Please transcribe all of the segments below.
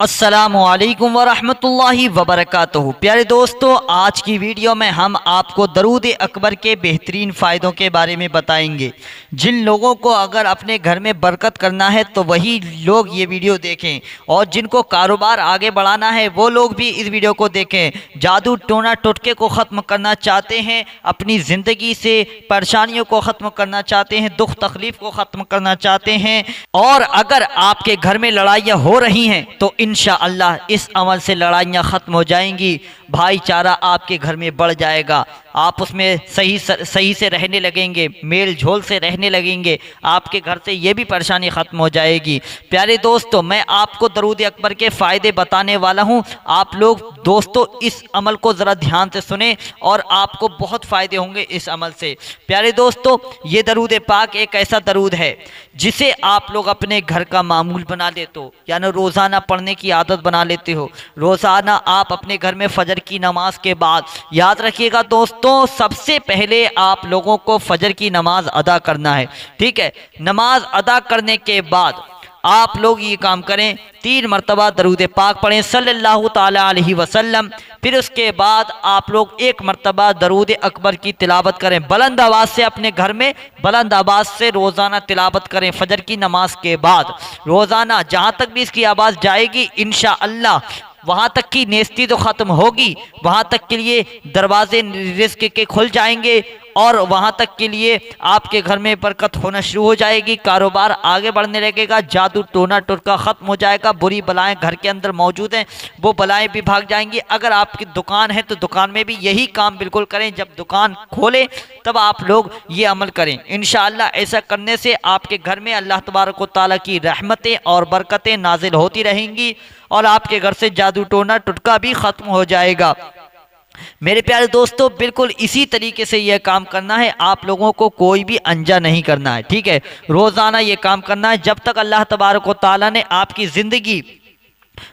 अस्सलामुअलैकुम वरहमतुल्लाहि वबरकातुहू। प्यारे दोस्तों, आज की वीडियो में हम आपको दरूद अकबर के बेहतरीन फ़ायदों के बारे में बताएंगे। जिन लोगों को अगर अपने घर में बरकत करना है तो वही लोग ये वीडियो देखें, और जिनको कारोबार आगे बढ़ाना है वो लोग भी इस वीडियो को देखें। जादू टोना टोटके को ख़त्म करना चाहते हैं, अपनी ज़िंदगी से परेशानियों को ख़त्म करना चाहते हैं, दुख तकलीफ़ को ख़त्म करना चाहते हैं, और अगर आपके घर में लड़ाइयाँ हो रही हैं तो इंशाअल्लाह इस अमल से लड़ाइयाँ ख़त्म हो जाएंगी, भाईचारा आपके घर में बढ़ जाएगा, आप उसमें सही से रहने लगेंगे, मेल झोल से रहने लगेंगे, आपके घर से ये भी परेशानी ख़त्म हो जाएगी। प्यारे दोस्तों, मैं आपको दरूद अकबर के फ़ायदे बताने वाला हूँ। आप लोग दोस्तों इस अमल को ज़रा ध्यान से सुने और आपको बहुत फ़ायदे होंगे इस अमल से। प्यारे दोस्तों, ये दरूद पाक एक ऐसा दरूद है जिसे आप लोग अपने घर का मामूल बना लेते हो, यानी रोज़ाना पढ़ने की आदत बना लेते हो। रोज़ाना आप अपने घर में फ़जर की नमाज के बाद, याद रखिएगा दोस्तों, सबसे पहले आप लोगों को फ़जर की नमाज अदा करना है। ठीक है, नमाज अदा करने के बाद आप लोग ये काम करें, 3 मरतबा दरूद पाक पढ़ें सल्लल्लाहु ताला अलैहि वसल्लम। फिर उसके बाद आप लोग 1 मरतबा दरूद अकबर की तिलावत करें, बुलंद आवाज़ से अपने घर में बुलंद आवाज़ से रोज़ाना तिलावत करें। फजर की नमाज के बाद रोज़ाना जहाँ तक भी इसकी आवाज़ जाएगी इंशाअल्लाह वहाँ तक की नेस्ती तो ख़त्म होगी, वहाँ तक के लिए दरवाजे रिज़्क़ के खुल जाएंगे, और वहाँ तक के लिए आपके घर में बरकत होना शुरू हो जाएगी, कारोबार आगे बढ़ने लगेगा, जादू टोना टुटका ख़त्म हो जाएगा, बुरी बलाएं घर के अंदर मौजूद हैं वो बलाएं भी भाग जाएंगी। अगर आपकी दुकान है तो दुकान में भी यही काम बिल्कुल करें, जब दुकान खोलें तब आप लोग ये अमल करें। इंशाअल्लाह ऐसा करने से आपके घर में अल्लाह तबारक व तआला की रहमतें और बरकतें नाजिल होती रहेंगी, और आपके घर से जादू टोना टुटका भी ख़त्म हो जाएगा। मेरे प्यारे दोस्तों, बिल्कुल इसी तरीके से यह काम करना है, आप लोगों को कोई भी अनजा नहीं करना है। ठीक है, रोज़ाना ये काम करना है जब तक अल्लाह तबारक व तआला ने आपकी ज़िंदगी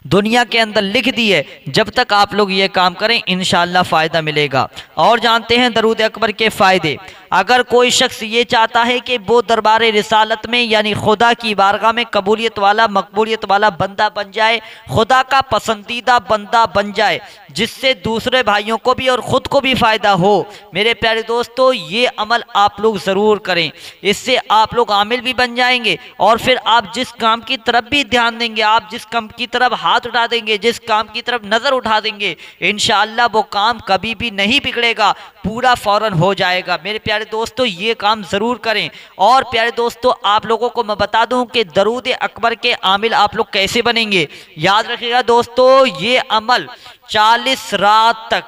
दुनिया के अंदर लिख दी है, जब तक आप लोग ये काम करें इंशाअल्लाह फ़ायदा मिलेगा। और जानते हैं दरूद अकबर के फ़ायदे। अगर कोई शख्स ये चाहता है कि वो दरबार रिसालत में यानी खुदा की बारगाह में कबूलियत वाला मकबूलियत वाला बंदा बन जाए, खुदा का पसंदीदा बंदा बन जाए, जिससे दूसरे भाइयों को भी और ख़ुद को भी फ़ायदा हो, मेरे प्यारे दोस्तों ये अमल आप लोग ज़रूर करें। इससे आप लोग आमिल भी बन जाएंगे, और फिर आप जिस काम की तरफ भी ध्यान देंगे, आप जिस काम की तरफ हाथ उठा देंगे, जिस काम की तरफ नज़र उठा देंगे, इंशाअल्लाह वो काम कभी भी नहीं बिगड़ेगा, पूरा फ़ौरन हो जाएगा। मेरे प्यारे दोस्तों ये काम ज़रूर करें। और प्यारे दोस्तों, आप लोगों को मैं बता दूं कि दरूद अकबर के आमिल आप लोग कैसे बनेंगे। याद रखिएगा दोस्तों, ये अमल 40 रात तक,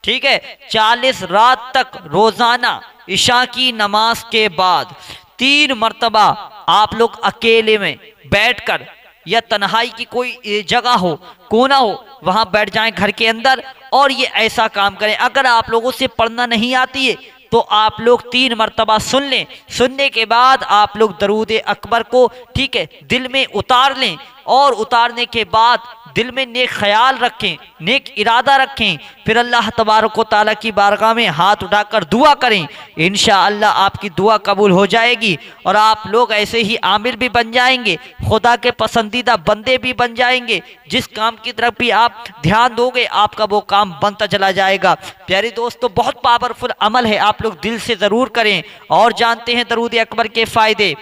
ठीक है, 40 रात तक रोज़ाना इशा की नमाज के बाद 3 मरतबा आप लोग अकेले में बैठकर, या तन्हाई की कोई जगह हो, कोना हो, वहां बैठ जाएं घर के अंदर, और ये ऐसा काम करें। अगर आप लोगों से पढ़ना नहीं आती है तो आप लोग 3 मरतबा सुन लें, सुनने के बाद आप लोग दरूद अकबर को, ठीक है, दिल में उतार लें, और उतारने के बाद दिल में नेक ख्याल रखें, नेक इरादा रखें, फिर अल्लाह तबारक व तआला की बारगाह में हाथ उठाकर दुआ करें। इंशाअल्लाह आपकी दुआ कबूल हो जाएगी, और आप लोग ऐसे ही आमिल भी बन जाएंगे, खुदा के पसंदीदा बंदे भी बन जाएंगे। जिस काम की तरफ भी आप ध्यान दोगे आपका वो काम बनता चला जाएगा। प्यारे दोस्तों, बहुत पावरफुल अमल है, आप लोग दिल से ज़रूर करें। और जानते हैं दरूद अकबर के फ़ायदे।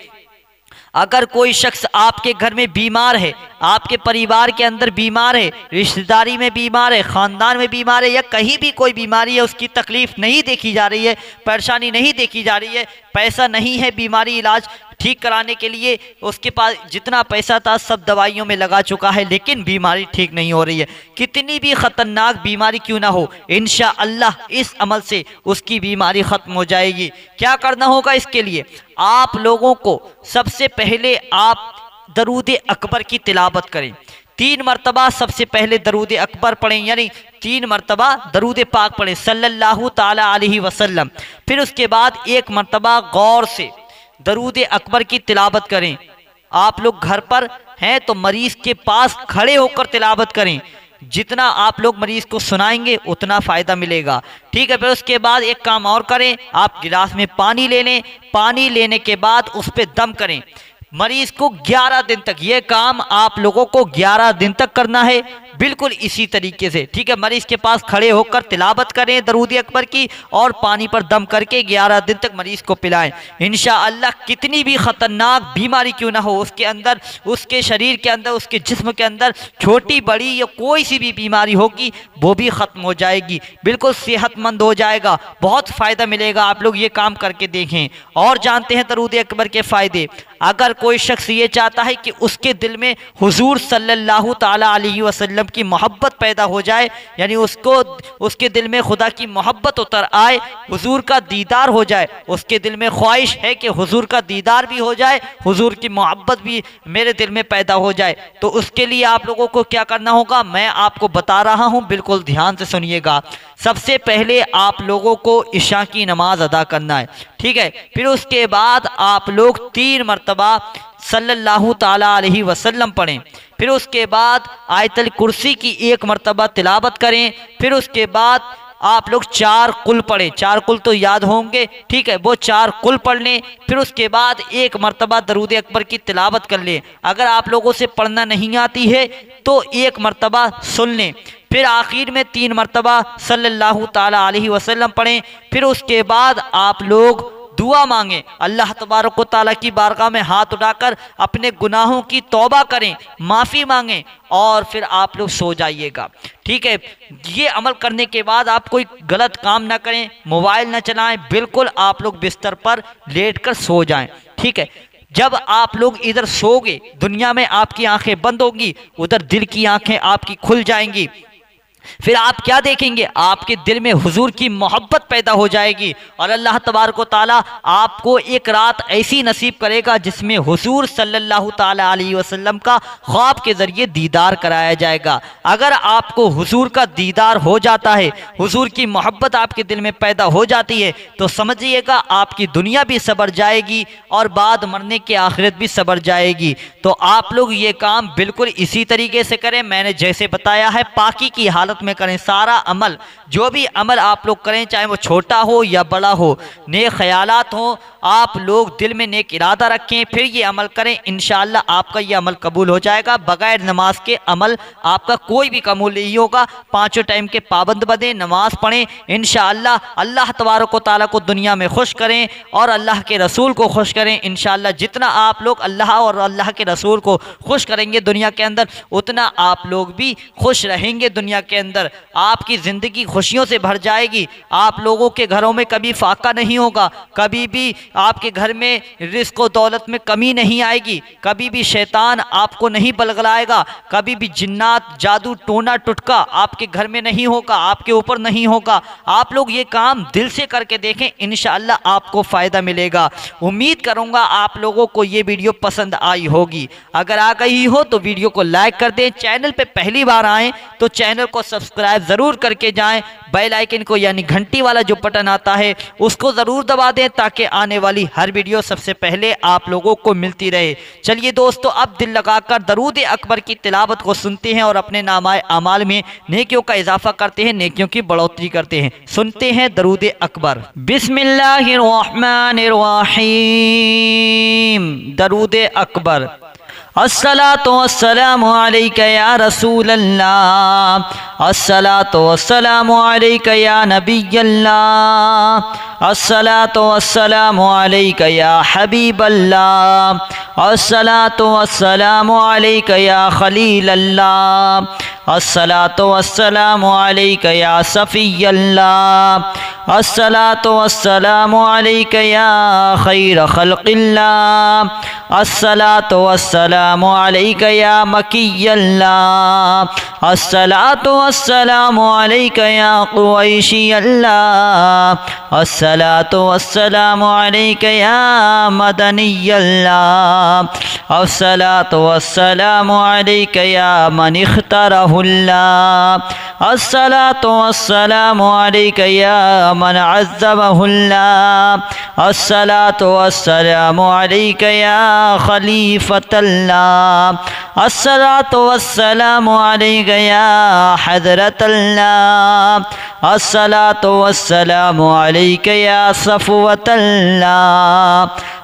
अगर कोई शख्स आपके घर में बीमार है, आपके परिवार के अंदर बीमार है, रिश्तेदारी में बीमार है, ख़ानदान में बीमार है, या कहीं भी कोई बीमारी है, उसकी तकलीफ़ नहीं देखी जा रही है, परेशानी नहीं देखी जा रही है, पैसा नहीं है बीमारी इलाज ठीक कराने के लिए, उसके पास जितना पैसा था सब दवाइयों में लगा चुका है, लेकिन बीमारी ठीक नहीं हो रही है, कितनी भी ख़तरनाक बीमारी क्यों ना हो, इंशाअल्लाह इस अमल से उसकी बीमारी ख़त्म हो जाएगी। क्या करना होगा इसके लिए? आप लोगों को सबसे पहले आप दरूद अकबर की तिलावत करें, 3 मरतबा सबसे पहले दरूद अकबर पढ़ें, यानी 3 मरतबा दरूद पाक पढ़ें सल्लल्लाहु ताला अलैहि वसल्लम। फिर उसके बाद 1 मरतबा गौर से दरूद अकबर की तिलावत करें। आप लोग घर पर हैं तो मरीज़ के पास खड़े होकर तिलावत करें, जितना आप लोग मरीज को सुनाएंगे उतना फ़ायदा मिलेगा। ठीक है, फिर उसके बाद एक काम और करें, आप गिलास में पानी ले लें, पानी लेने के बाद उस पर दम करें, मरीज को 11 दिन तक, ये काम आप लोगों को 11 दिन तक करना है, बिल्कुल इसी तरीके से, ठीक है। मरीज के पास खड़े होकर तिलावत करें दरूद अकबर की और पानी पर दम करके 11 दिन तक मरीज को पिलाएं। इंशाअल्लाह कितनी भी खतरनाक बीमारी क्यों ना हो उसके अंदर, उसके शरीर के अंदर, उसके जिस्म के अंदर छोटी बड़ी या कोई सी भी बीमारी होगी वो भी ख़त्म हो जाएगी, बिल्कुल सेहतमंद हो जाएगा, बहुत फ़ायदा मिलेगा। आप लोग ये काम करके देखें। और जानते हैं दरूद अकबर के फ़ायदे। अगर कोई शख्स ये चाहता है कि उसके दिल में हुजूर सल्लल्लाहु ताला अलैहि वसल्लम की मोहब्बत पैदा हो जाए, यानी उसके दिल में खुदा की मोहब्बत उतर आए, हुजूर का दीदार हो जाए, उसके दिल में ख्वाहिश है कि हुजूर का दीदार भी हो जाए, हुजूर की मोहब्बत भी मेरे दिल में पैदा हो जाए, तो उसके लिए आप लोगों को क्या करना होगा मैं आपको बता रहा हूँ, बिल्कुल ध्यान से सुनिएगा। सबसे पहले आप लोगों को इशा की नमाज अदा करना है, ठीक है। फिर उसके बाद आप लोग 3 मरतबा सल्लल्लाहु ताला अलैहि वसल्लम पढ़ें। फिर उसके बाद आयतल कुर्सी की 1 मरतबा तिलावत करें। फिर उसके बाद आप लोग 4 कुल पढ़ें, 4 कुल तो याद होंगे, ठीक है, वो 4 कुल पढ़ लें। फिर उसके बाद 1 मरतबा दरूद अकबर की तिलावत कर लें। अगर आप लोगों से पढ़ना नहीं आती है तो 1 मरतबा सुन लें। फिर आखिर में 3 मरतबा सल्लल्लाहु ताला अलैहि वसल्लम पढ़ें। फिर उसके बाद आप लोग दुआ मांगें, अल्लाह तबारक व तआला की बारगाह में हाथ उठाकर अपने गुनाहों की तौबा करें, माफ़ी मांगें और फिर आप लोग सो जाइएगा, ठीक है। ये अमल करने के बाद आप कोई गलत काम ना करें, मोबाइल ना चलाएं, बिल्कुल आप लोग बिस्तर पर लेटकर सो जाएं, ठीक है। जब आप लोग इधर सोगे दुनिया में आपकी आंखें बंद होंगी, उधर दिल की आंखें आपकी खुल जाएंगी। फिर आप क्या देखेंगे, आपके दिल में हुजूर की मोहब्बत पैदा हो जाएगी और अल्लाह तबारक व तआला आपको एक रात ऐसी नसीब करेगा जिसमें हुजूर सल्लल्लाहु ताला अलैहि वसल्लम का ख्वाब के ज़रिए दीदार कराया जाएगा। अगर आपको हुजूर का दीदार हो जाता है, हुजूर की मोहब्बत आपके दिल में पैदा हो जाती है, तो समझिएगा आपकी दुनिया भी सबर जाएगी और बाद मरने की आखिरत भी सबर जाएगी। तो आप लोग ये काम बिल्कुल इसी तरीके से करें, मैंने जैसे बताया है, पाकी की हालत में करें। सारा अमल, जो भी अमल आप लोग करें, चाहे वो छोटा हो या बड़ा हो, नेक ख्यालात हो, आप लोग दिल में नेक इरादा रखें, फिर ये अमल करें। इंशाअल्लाह आपका ये अमल कबूल हो जाएगा। बगैर नमाज के अमल आपका कोई भी कबूल नहीं होगा। 5 टाइम के पाबंद बने, नमाज पढ़ें, इंशाअल्लाह अल्लाह तबारक व तआला को दुनिया में खुश करें और अल्लाह के रसूल को खुश करें। इंशाअल्लाह जितना आप लोग अल्लाह और अल्लाह के रसूल को खुश करेंगे दुनिया के अंदर, उतना आप लोग भी खुश रहेंगे दुनिया के अंदर। आपकी ज़िंदगी खुशियों से भर जाएगी। आप लोगों के घरों में कभी फाका नहीं होगा, कभी भी आपके घर में रिज़्क़ और दौलत में कमी नहीं आएगी, कभी भी शैतान आपको नहीं बलगलाएगा, कभी भी जिन्नात जादू टोना टुटका आपके घर में नहीं होगा, आपके ऊपर नहीं होगा। आप लोग ये काम दिल से करके देखें, इंशाअल्लाह आपको फ़ायदा मिलेगा। उम्मीद करूँगा आप लोगों को ये वीडियो पसंद आई होगी। अगर आ गई हो तो वीडियो को लाइक कर दें, चैनल पे पहली बार आएँ तो चैनल को सब्सक्राइब ज़रूर करके जाएं, बेल आइकन को यानी घंटी वाला जो बटन आता है उसको ज़रूर दबा दें ताकि आने वाली हर वीडियो सबसे पहले आप लोगों को मिलती रहे। चलिए दोस्तों, अब दिल लगाकर दरूद अकबर की तिलावत को सुनते हैं और अपने नामाए अमाल में नेकियों का इजाफा करते हैं, नेकियों की बढ़ोतरी करते हैं। सुनते हैं दरूद अकबर। बिस्मिल्लाहिर्रहमानिर्रहीम। दरूद अकबर। अस्सलातु वस्सलामु अलैका या रसूल अल्लाह, अस्सलातु वस्सलामु अलैका या नबी अल्लाह, अस्सलातु वस्सलामु अलैका या हबीब अल्लाह, अस्सलातु वस्सलामु अलैका या खलील अल्लाह, अस्सलातु वस्सलामु अलैका या सफ़ी अल्लाह, अस्सलातु वस्सलामु अलैका या खैर खल्क़िल्लाह, अस्सलातु वस्सलामु अलैका या मकी अल्लाह, अस्सलातु वस्सलामु अलैका या कुरैशी अल्लाह, अस्सलातु वस्सलामु अलैका या मदनी अल्लाह, अस्सलातु वस्सलामु अलैका या मन इख्तरहुल्लाह, अस्सलातु वस्सलामु अलैका या मन अज़्ज़महुल्लाह, अस्सलातु वस्सलामु अलैका या खलीफतल्लाह, अस्सलातु वस्सलामु अलैका या हज़रतल्लाह, अस्सलातु वस्सलामु अलैका या सफ़वतल्लाह,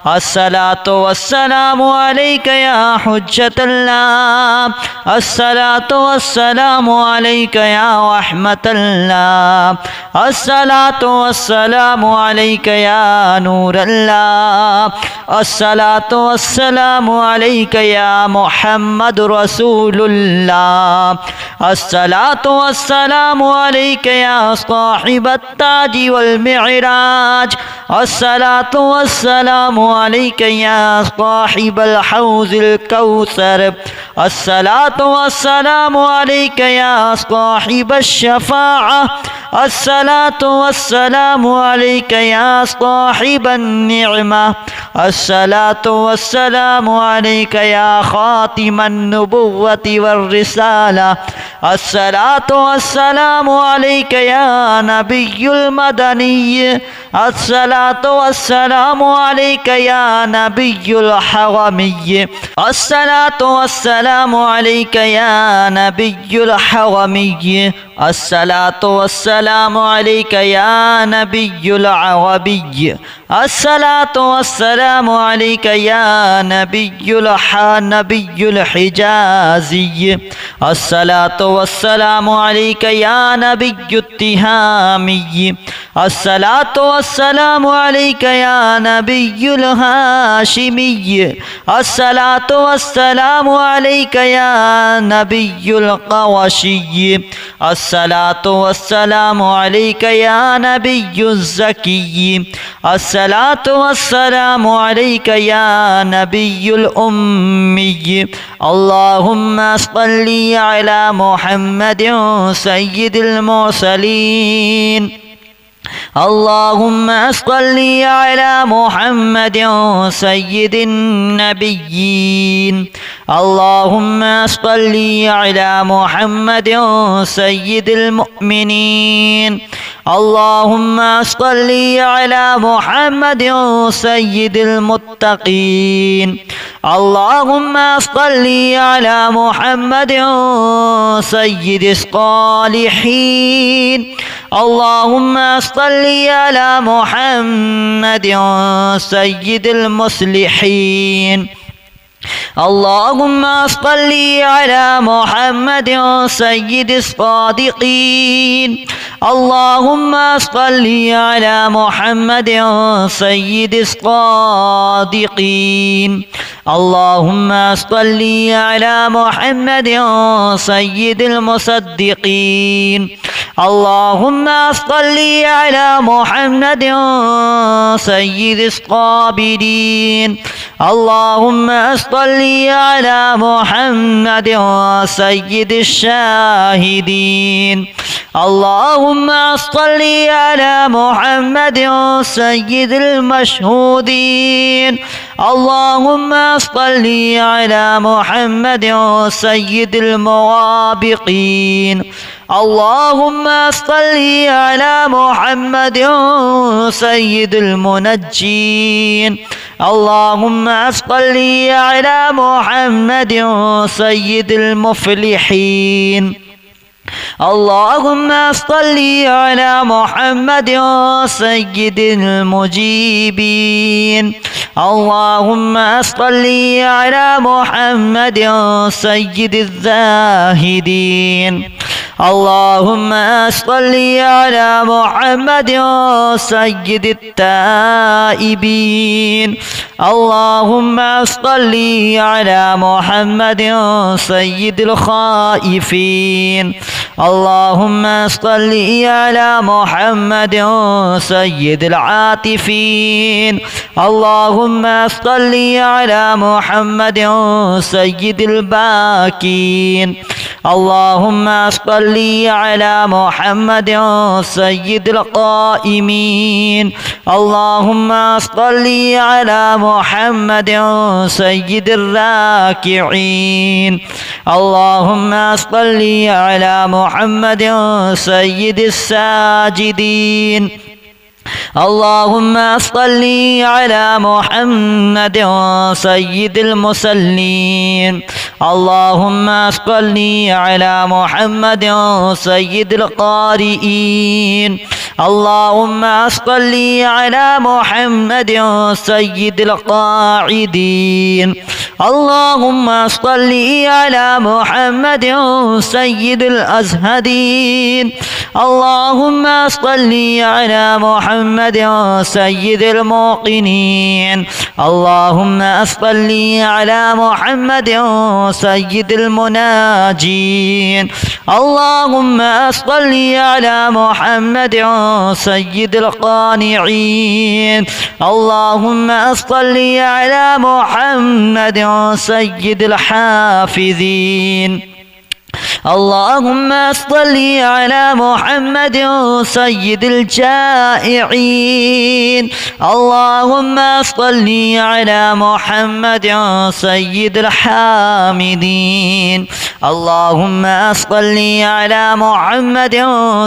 अस्सलातु वस्सलामु अलैका या हुज्जतल्लाह, अस्सलातु वस्सलामु अलैका या रहमतल्लाह, अस्सलातु वस्सलामु अलैका या नूरल्लाह, अस्सलातु वस्सलामु अलैका या मुहम्मदुर रसूलुल्लाह, अस्सलातु वस्सलामु अलैका या साहिबत ताजी वल मिअराज, अस्सलातु वस्सलामु अलैका या साहिबल हौज़िल कौसर, अस्सलातु वस्सलामु अलैका या साहिबश शफ़ाअह, अस्सलातु वस्सलामु अलैका या साहिबन निअमा, अस्सलातु वस्सलामु अलैका या खातिमन नुबुव्वति वर रिसाला, अस्सलातु वस्सलामु अलैका या नबियुल मदनी, अस्सलातु वस्सलामु अलैका या नबियुल हरमी, अस्सलातु वस्सलामु अलैका या नबियुल हरमी, अस्सलातु वस्सलामु अलैका या नबियुल अरबी, अस्सलातु वस्सलामु अलैका या नबियुल हिजाज़ी, अस्सलातु वस्सलामु अलैका या नबियुत तिहामी, अस्सलातु वस्सलामु अलैका या नबियुल हाशिमी, अस्सलातु वस्सलामु अलैका या नबियुल क़ुरैशी, अस्सलातु वस्सलामु अलैका या नबियुज़ ज़की, अस्सलातु वस्सलामु अलैका या नबियुल उम्मी, अल्लाहुम्मा सल्लि अला मुहम्मदिन सय्यिदिल मुरसलीन, अल्लाहुम्मा सल्लि अला मुहम्मदिन सय्यिदिन नबिय्यीन, अल्लाहुम्मा सल्लि अला मुहम्मदिन सय्यिदिल मुमिनीन, अल्लाहुम्मा सल्लि अला मुहम्मदिन सय्यिदिल मुत्तक़ीन, अल्लाहुम्मा सल्लि अला मुहम्मदिन सय्यिदिस सालिहीन, अल्लाहुम्मा सल्लि अला मुहम्मदिन सय्यिदिल मुस्लिहीन, अल्लाहुम्मा सल्लि अला मुहम्मदिन सय्यिदिस सादिक़ीन, अल्लाहुम्मा सल्लि अला मुहम्मदिन सय्यिदिस सादिक़ीन, अल्लाहुम्मा सल्लि अला मुहम्मदिन सय्यिदिल मुसद्दिक़ीन, अल्लाहुम्मा सल्लि अला मुहम्मदिन सय्यिदिस क़ाबिलीन, अल्लाहुम्मा सल्लि अला मुहम्मदिन सय्यिदिश शाहिदीन, अल्लाहुम्मा सल्लि अला मुहम्मदिन सय्यिदिल मशहूदीन, अल्लाहुम्मा सल्लि अला मुहम्मदिन सय्यिदिल मुवाबिक़ीन, अल्लाहुम्मा सल्लि अला मुहम्मदिन सय्यिदिल मुनज्जीन, अल्लाहुम्मा सल्लि अला मुहम्मदिन सय्यिदिल मुफ़्लिहीन, अल्लाहुम्मा सल्लि अला मुहम्मदिन सय्यिदिल मुजीबीन, अल्लाहुम्मा सल्लि अला मुहम्मदिन सय्यिदिज़ ज़ाहिदीन, अल्लाहुम्मा सल्लि अला मुहम्मदिन सय्यिदित ताइबीन, अल्लाहुम्मा सल्लि अला मुहम्मदिन सय्यिदिल खाइफीन, अल्लाहुम्मा सल्लि अला मुहम्मदिन सय्यिदिल आतिफीन, अल्लाहुम्मा सल्लि अला मुहम्मदिन सय्यिदिल बाकीन, अल्लाहुम्मा सल्लि अला मुहम्मदिन सय्यिदिल क़ाइमीन, अल्लाहुम्मा सल्लि अला मुहम्मदिन सय्यिदिर राकिईन, अल्लाहुम्मा सल्लि अला मुहम्मदिन सय्यिदिस साजिदीन, अल्लाहुम्मा सल्लि अला मुहम्मदिन सय्यिदिल मुसल्लीन, अल्लाहुम्मा सल्लि अला मुहम्मदिन सय्यिदिल क़ारिईन, اللهم صل على محمد سيد القاعدين اللهم صل على محمد سيد الأزهدين اللهم صل على محمد سيد الموقنين اللهم صل على محمد سيد المناجين اللهم صل على محمد سيد القانعين اللهم صل على محمد سيد الحافظين اللهم صل على محمد سيد الجائعين اللهم صل على محمد سيد الحامدين اللهم صل على محمد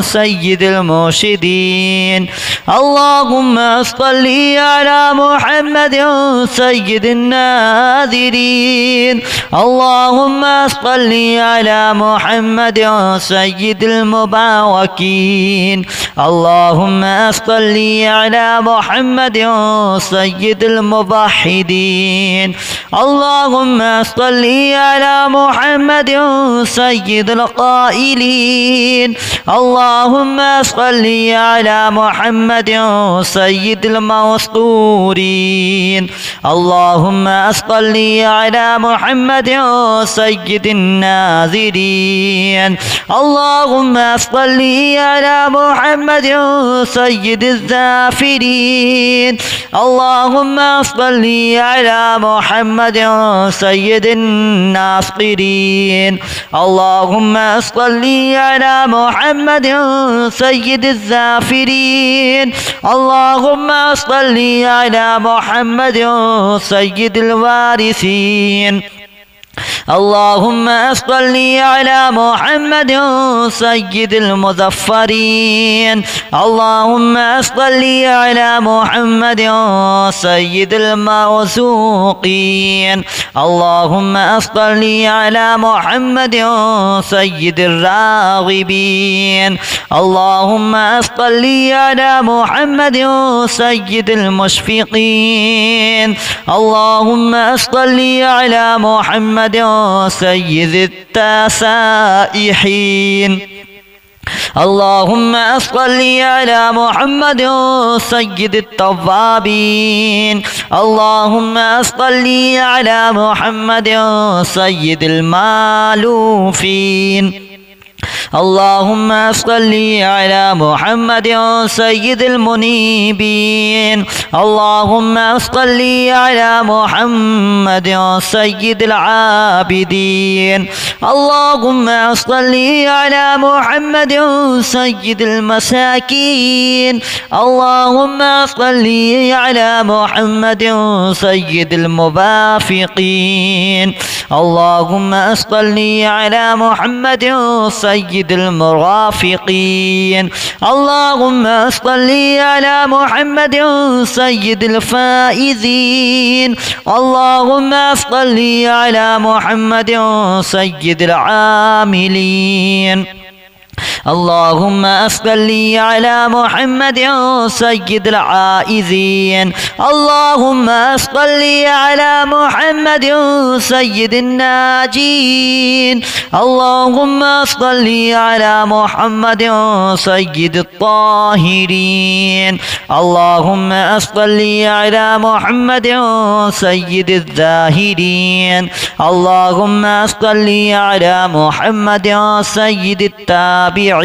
سيد المرشدين اللهم صل على محمد سيد الناذرين اللهم صل على محمد سيد المباركين اللهم صل على محمد سيد الموحدين اللهم صل على محمد سيد القائلين اللهم صل على محمد سيد المسطورين اللهم صل على محمد سيد الناذرين اللهم صل على محمد سيد الذافرين اللهم صل على محمد سيد الناصرين اللهم صل على محمد سيد الذافرين اللهم صل على محمد سيد الوارثين اللهم صل على محمد سيد المظفرين اللهم صل على محمد سيد المرزوقين اللهم صل على محمد سيد الراغبين اللهم صل على محمد سيد المشفقين اللهم صل على محمد سيد التسائحين اللهم صل على محمد سيد التوابين اللهم صل على محمد سيد المالوفين اللهم صل على محمد سيد المنيبين اللهم صل على محمد سيد العابدين اللهم صل على محمد سيد المساكين اللهم صل على محمد سيد الموافقين اللهم صل على محمد سيد المرافقين اللهم صل على محمد سيد الفائزين اللهم صل على محمد سيد العاملين اللهم صل على محمد سيد العائزين اللهم صل على محمد سيد الناجين اللهم صل على محمد سيد الطاهرين اللهم صل على محمد سيد الذاهرين اللهم صل على محمد سيد التابعين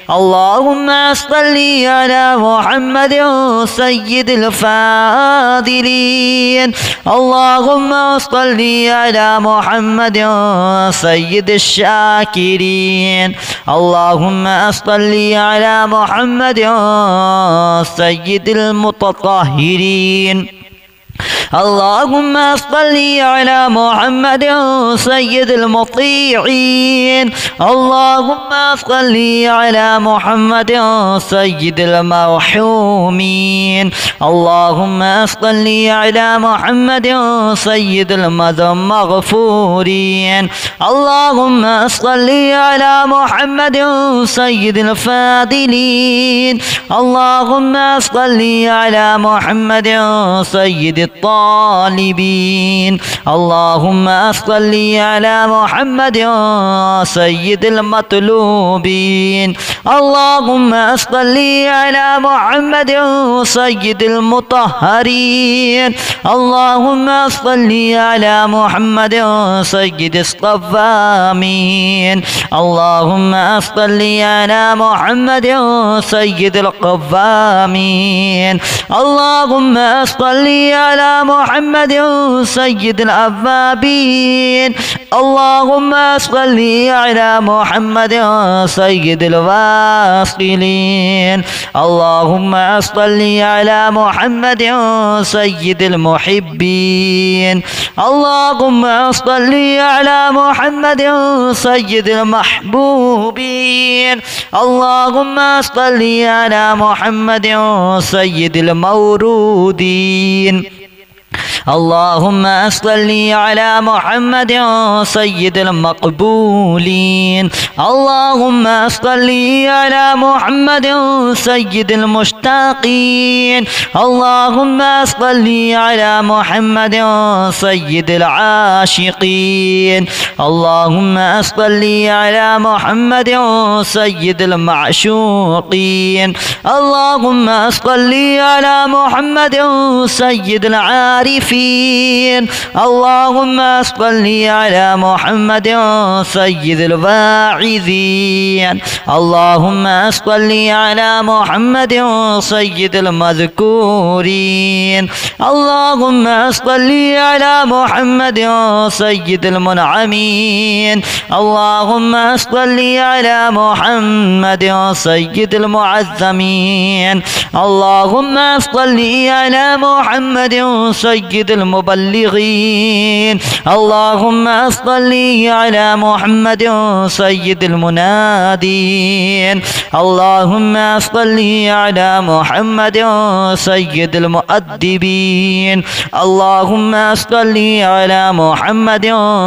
اللهم صل على محمد سيد الفاضلين اللهم صل على محمد سيد الشاكرين اللهم صل على محمد سيد المتطهرين اللهم صل على محمد سيد المطيعين. اللهم صل على محمد سيد المرحومين. اللهم صل على محمد سيد المغفورين. اللهم صل على محمد سيد الفاضلين. اللهم صل على محمد سيد الطالبين. اللهم صل على محمد سيد المطلوبين. اللهم صل على محمد سيد المطهرين. اللهم صل على محمد سيد الصوامين. اللهم صل على محمد سيد القوامين. اللهم صل على محمد سيد الأوابين. اللهم صل على محمد سيد الواصلين. اللهم صل على محمد سيد المحبين. اللهم صل على محمد سيد المحبوبين. اللهم صل على محمد سيد المورودين. اللهم صل على محمد سيد المقبولين. اللهم صل على محمد سيد المشتاقين. اللهم صل على محمد سيد العاشقين. اللهم صل على محمد سيد المعشوقين. اللهم صل على محمد سيد العارفين. اللهم صل على محمد سيد الواعظين. اللهم صل على محمد سيد المذكورين. اللهم صل على محمد سيد المنعمين. اللهم صل على محمد سيد المعظمين. اللهم صل على محمد سيد المبلغين. اللهم صل على محمد سيد المنادين. اللهم صل على محمد سيد المؤدبين. اللهم صل على محمد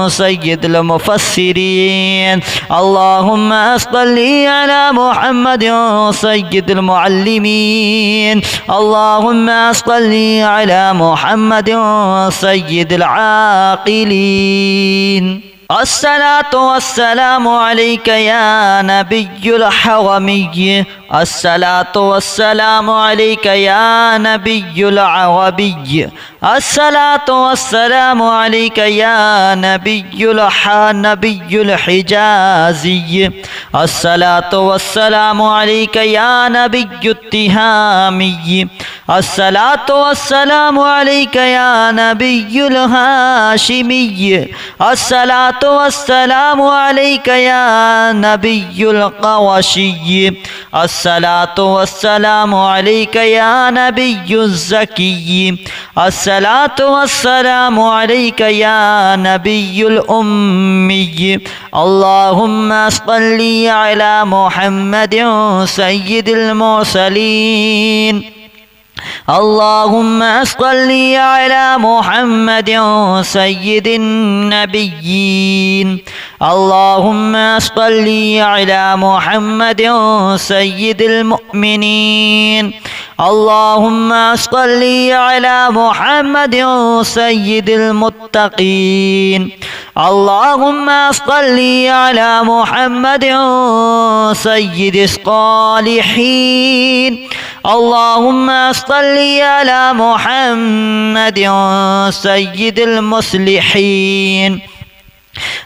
سيد المفسرين. اللهم صل على محمد سيد المعلمين. اللهم صل على محمد سيد العاقلين. الصلاة والسلام عليك يا نبي الحرمي. الصلاة والسلام عليك يا نبي العربي. الصلاة والسلام عليك يا نبي الحجازي. الصلاة والسلام عليك يا نبي التهامي. الصلاة والسلام عليك يا نبي الهاشمي. الصلاة والسلام عليك يا نبي القوشي. الصلاة والسلام عليك يا نبي الزكي. الصلاة والسلام عليك يا نبي الأمي. اللهم صل على محمد سيد المرسلين. اللهم صل على محمد سيد النبيين. اللهم صل على محمد سيد المؤمنين. اللهم صل على محمد سيد المتقين. اللهم صل على محمد سيد الصالحين. اللهم صل على محمد سيد المصلحين.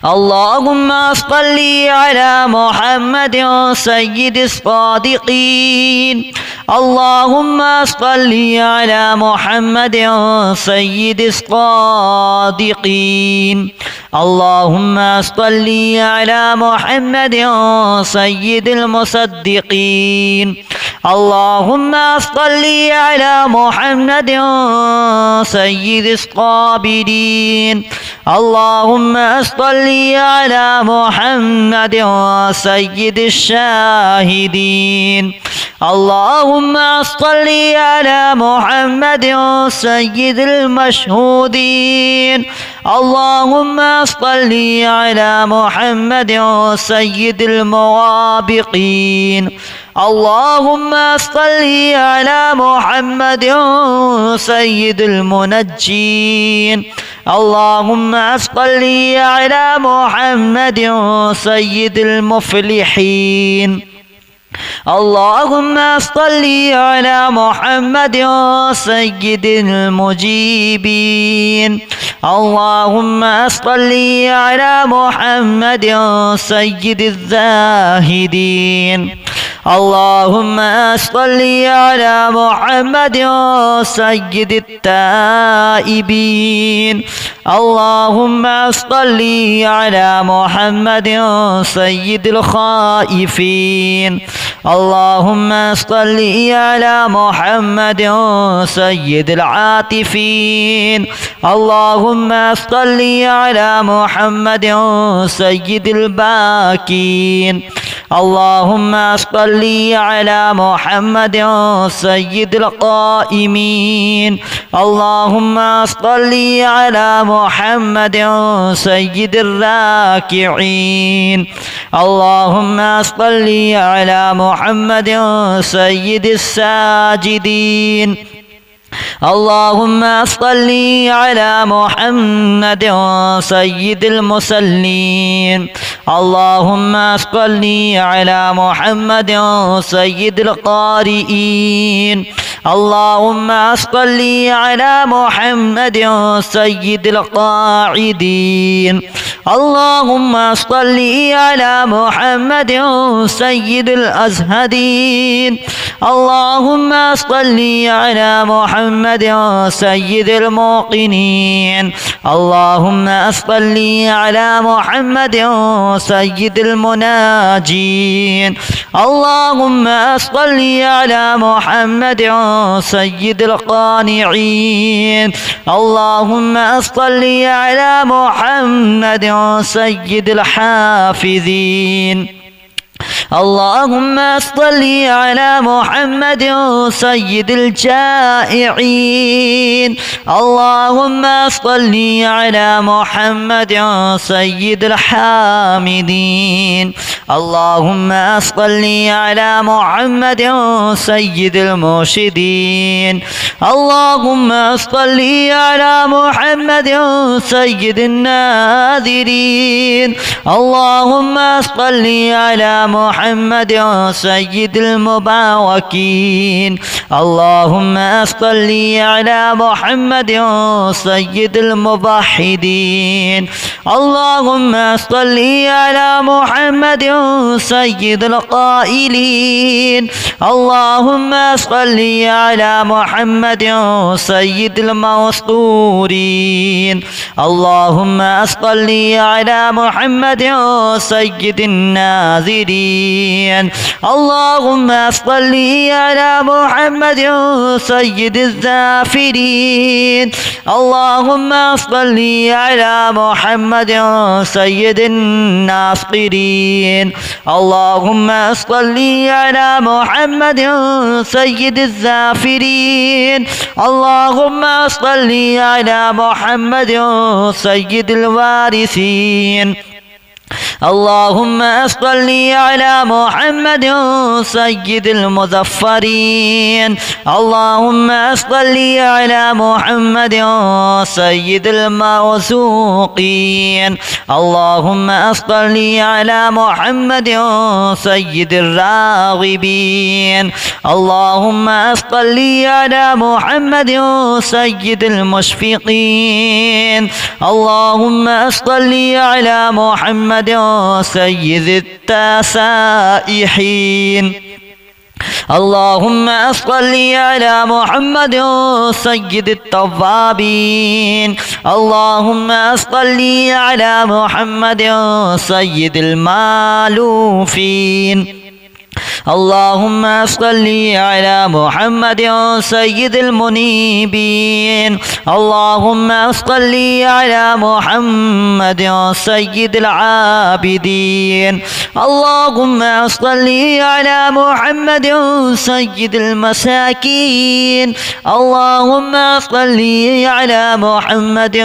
اللهم صل على محمد سيد الصادقين. اللهم صل على محمد سيد الصادقين. اللهم صل على محمد سيد المصدقين. اللهم صل على محمد سيد الصابرين. اللهم صل على محمد سيد الشاهدين. اللهم صل على محمد سيد المشهودين. اللهم صل على محمد سيد الموابقين. اللهم صل على محمد سيد المنجين. اللهم صل على محمد سيد المفلحين. اللهم صل على محمد سيد المجيبين. اللهم صل على محمد سيد الزاهدين. اللهم صل على محمد سيد التائبين. اللهم صل على محمد سيد الخائفين. اللهم صل على محمد سيد العاطفين. اللهم صل على محمد سيد الباكين. اللهم صل على محمد سيد القائمين. اللهم صل على محمد سيد الراكعين. اللهم صل على محمد سيد الساجدين. اللهم صل على محمد سيد المصلين. اللهم صل على محمد سيد القارئين. اللهم صل على محمد سيد القاعدين. اللهم صل على محمد سيد الأزهدين. اللهم صل على محمد سيد الموقنين. اللهم صل على محمد سيد المناجين. اللهم صل على محمد سيد القانعين. اللهم صل على محمد سيد الحافظين. اللهم صل على محمد سيد الجائعين. اللهم صل على محمد سيد الحامدين. اللهم صل على محمد سيد المرشدين. اللهم صل على محمد سيد الناذرين. اللهم صل على محمد سيد المباركين. اللهم صل على محمد سيد الموحدين. اللهم صل على محمد سيد القائلين. اللهم صل على محمد سيد الموصورين. اللهم صل على محمد سيد الناذرين. اللهم صل على محمد سيد الزافرين. اللهم صل على محمد سيد الناصرين. اللهم صل على محمد سيد الزافرين. اللهم صل على محمد سيد الوارثين. اللهم صل على محمد سيد المظفرين. اللهم صل على محمد سيد المرزوقين. اللهم صل على محمد سيد الراغبين. اللهم صل على محمد سيد المشفقين. اللهم صل على محمد سيد التسائحين. اللهم صل على محمد سيد التوابين. اللهم صل على محمد سيد المالوفين. اللهم صل على محمد سيد المنيبين اللهم صل على محمد سيد العابدين اللهم صل على محمد سيد المساكين اللهم صل على محمد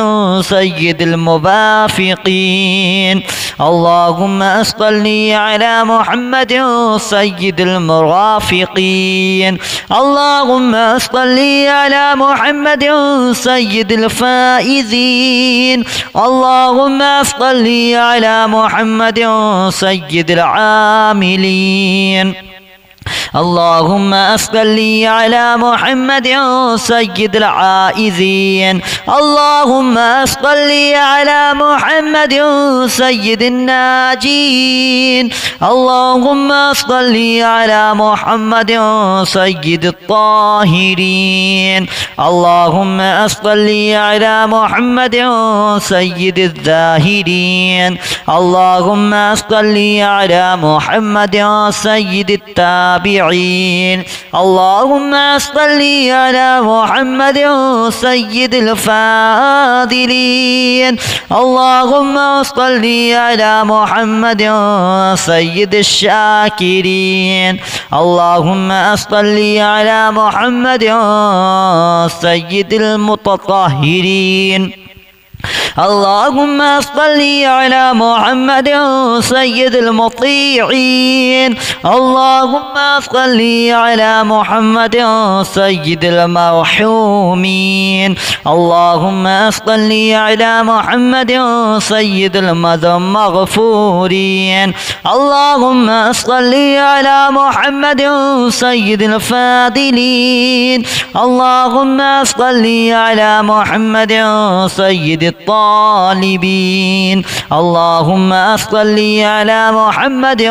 سيد الموافقين اللهم صل على محمد سيد المرافقين اللهم صل على محمد سيد الفائزين اللهم صل على محمد سيد العاملين اللهم صل على محمد سيد العائزين اللهم صل على محمد سيد الناجين اللهم صل على محمد سيد الطاهرين اللهم صل على محمد سيد الزاهرين اللهم صل على محمد سيد التابعين اللهم صل على محمد سيد الفاضلين اللهم صل على محمد سيد الشاكرين اللهم صل على محمد سيد المتطهرين اللهم صل على محمد سيد المطيعين اللهم صل على محمد سيد المرحومين اللهم صل على محمد سيد المغفورين اللهم صل على محمد سيد الفاضلين اللهم صل على محمد سيد الطالبين اللهم صل على محمد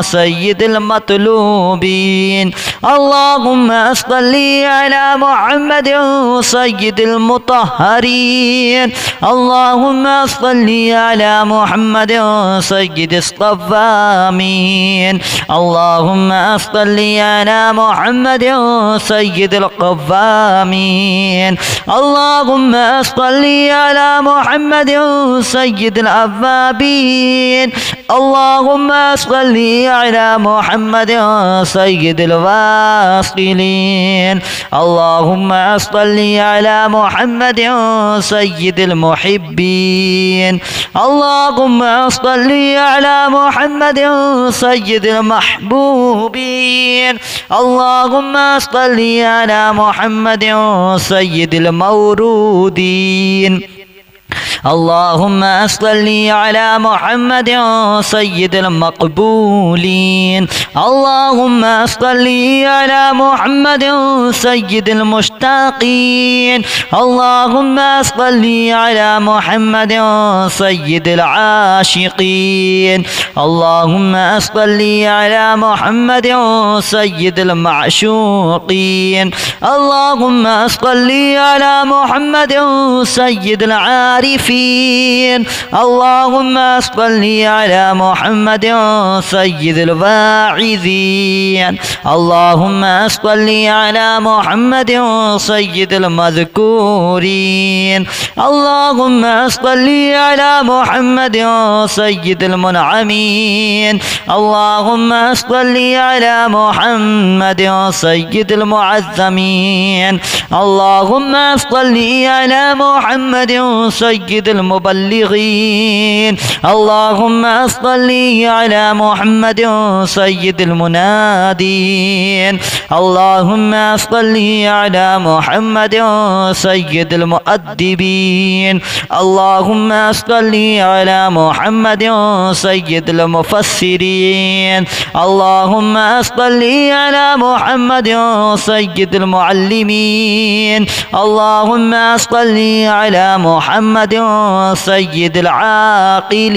سيد المطلوبين اللهم صل على محمد سيد المطهرين اللهم صل على محمد سيد الصوامين اللهم صل على محمد سيد القوامين اللهم صل على محمد سيد الأوابين اللهم صل على محمد سيد الواصلين اللهم صل على محمد سيد المحبين اللهم صل على محمد سيد المحبوبين اللهم صل على محمد سيد المورودين اللهم صل على محمد سيد المقبولين اللهم صل على محمد سيد المشتاقين اللهم صل على محمد سيد العاشقين اللهم صل على محمد سيد المعشوقين اللهم صل على محمد سيد العارفين اللهم صل على محمد سيد الواعظين اللهم صل على محمد سيد المذكورين اللهم صل على محمد سيد المنعمين اللهم صل على محمد سيد المعظمين اللهم صل على محمد سيد المبلغين اللهم صل على محمد سيد المنادين اللهم صل على محمد سيد المؤدبين اللهم صل على محمد سيد المفسرين اللهم صل على محمد سيد المعلمين اللهم صل على محمد سيد العاقلين.